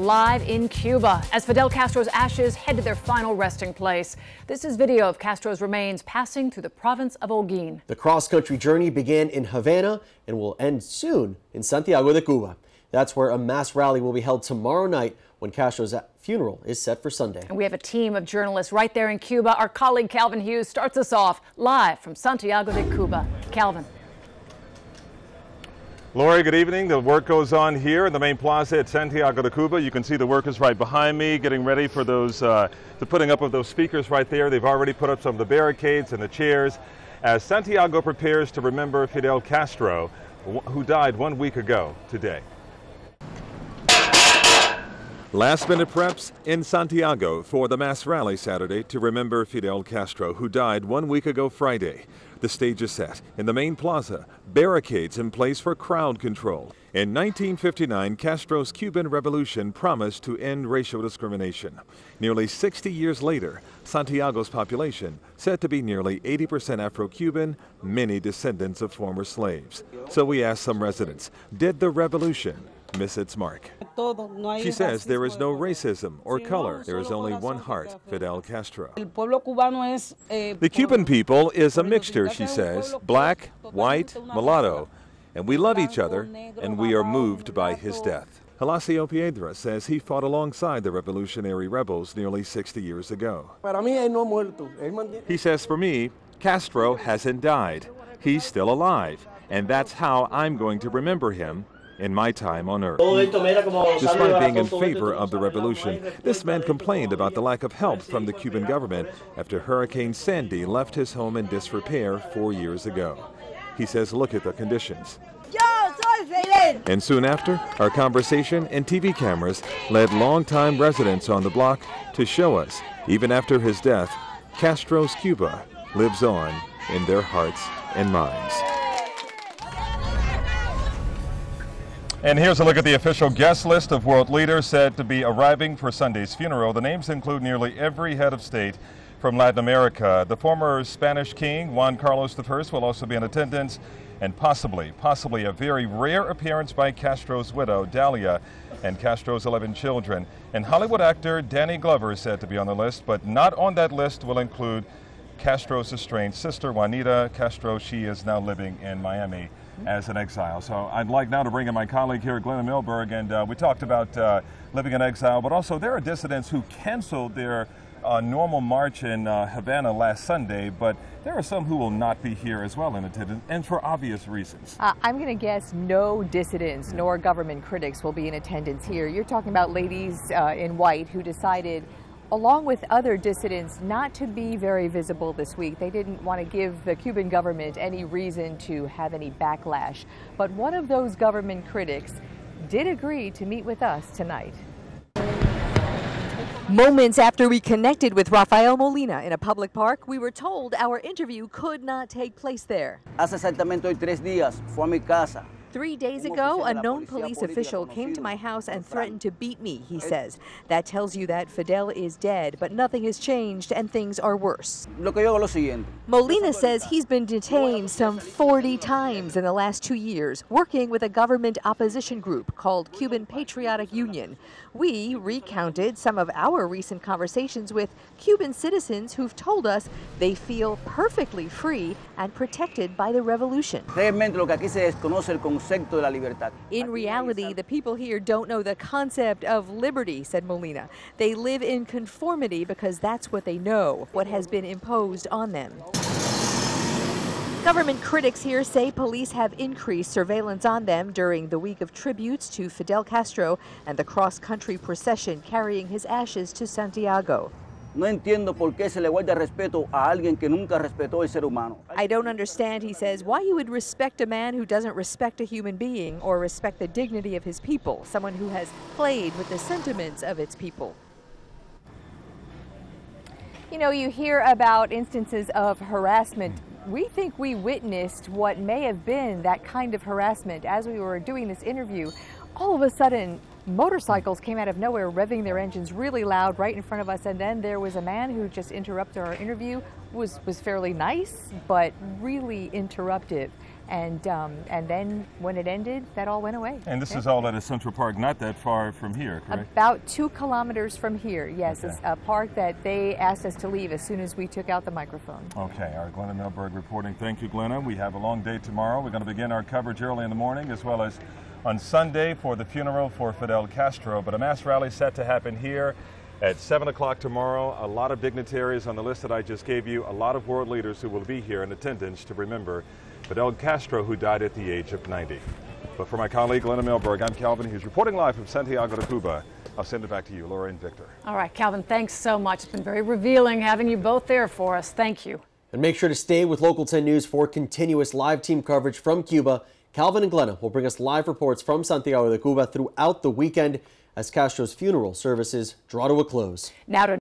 live in Cuba as Fidel Castro's ashes head to their final resting place. This is video of Castro's remains passing through the province of Holguin. The cross-country journey began in Havana and will end soon in Santiago de Cuba. That's where a mass rally will be held tomorrow night when Castro's funeral is set for Sunday. And we have a team of journalists right there in Cuba. Our colleague Calvin Hughes starts us off live from Santiago de Cuba. Calvin. Lori, good evening. The work goes on here in the main plaza at Santiago de Cuba. You can see the workers right behind me getting ready for those, the putting up of those speakers right there. They've already put up some of the barricades and the chairs as Santiago prepares to remember Fidel Castro, who died 1 week ago today. Last-minute preps in Santiago for the mass rally Saturday to remember Fidel Castro, who died 1 week ago Friday. The stage is set in the main plaza, barricades in place for crowd control. In 1959, Castro's Cuban revolution promised to end racial discrimination. Nearly 60 years later, Santiago's population said to be nearly 80% Afro-Cuban, many descendants of former slaves. So we asked some residents, did the revolution miss its mark? She says there is no racism or color. There is only one heart, Fidel Castro. The Cuban people is a mixture, she says, black, white, mulatto, and we love each other, and we are moved by his death. Horacio Piedra says he fought alongside the revolutionary rebels nearly 60 years ago. He says, for me, Castro hasn't died. He's still alive, and that's how I'm going to remember him in my time on Earth. Despite being in favor of the revolution, this man complained about the lack of help from the Cuban government after Hurricane Sandy left his home in disrepair 4 years ago. He says, look at the conditions. And soon after, our conversation and TV cameras led longtime residents on the block to show us, even after his death, Castro's Cuba lives on in their hearts and minds. And here's a look at the official guest list of world leaders said to be arriving for Sunday's funeral. The names include nearly every head of state from Latin America. The former Spanish king, Juan Carlos I, will also be in attendance, and possibly a very rare appearance by Castro's widow, Dalia, and Castro's 11 children. And Hollywood actor Danny Glover is said to be on the list, but not on that list will include Castro's estranged sister, Juanita Castro. She is now living in Miami as an exile. So I'd like now to bring in my colleague here, Glenna Milberg, and we talked about living in exile, but also there are dissidents who canceled their normal march in Havana last Sunday, but there are some who will not be here as well in attendance, and for obvious reasons. I'm going to guess no dissidents nor government critics will be in attendance here. You're talking about ladies in white who decided, along with other dissidents, not to be very visible this week. They didn't want to give the Cuban government any reason to have any backlash. But one of those government critics did agree to meet with us tonight. Moments after we connected with Rafael Molina in a public park, we were told our interview could not take place there. Hace exactamente hoy 3 días fue a mi casa. 3 days ago, a known police official came to my house and threatened to beat me, he says. That tells you that Fidel is dead, but nothing has changed and things are worse. Molina says he's been detained some 40 times in the last 2 years, working with a government opposition group called Cuban Patriotic Union. We recounted some of our recent conversations with Cuban citizens who've told us they feel perfectly free and protected by the revolution. In reality, the people here don't know the concept of liberty, said Molina. They live in conformity because that's what they know, what has been imposed on them. Government critics here say police have increased surveillance on them during the week of tributes to Fidel Castro and the cross-country procession carrying his ashes to Santiago. No entiendo por qué se le guarda respeto a alguien que nunca respetó el ser humano. I don't understand, he says, why you would respect a man who doesn't respect a human being or respect the dignity of his people, someone who has played with the sentiments of its people. You know, you hear about instances of harassment. We think we witnessed what may have been that kind of harassment. As we were doing this interview, all of a sudden, motorcycles came out of nowhere, revving their engines really loud right in front of us, and then there was a man who just interrupted our interview, was fairly nice, but really interruptive. And then when it ended, that all went away. And this is all at a Central Park, not that far from here, correct? About 2 kilometers from here, yes. Okay. It's a park that they asked us to leave as soon as we took out the microphone. Okay, all right, Glenna Milberg reporting. Thank you, Glenna. We have a long day tomorrow. We're going to begin our coverage early in the morning, as well as on Sunday for the funeral for Fidel Castro. But a mass rally set to happen here at 7 o'clock tomorrow. A lot of dignitaries on the list that I just gave you, a lot of world leaders who will be here in attendance to remember Fidel Castro, who died at the age of 90. But for my colleague, Glenna Milberg, I'm Calvin Hughes, reporting live from Santiago de Cuba. I'll send it back to you, Laura and Victor. All right, Calvin, thanks so much. It's been very revealing having you both there for us. Thank you. And make sure to stay with Local 10 News for continuous live team coverage from Cuba. Calvin and Glenna will bring us live reports from Santiago de Cuba throughout the weekend as Castro's funeral services draw to a close. Now to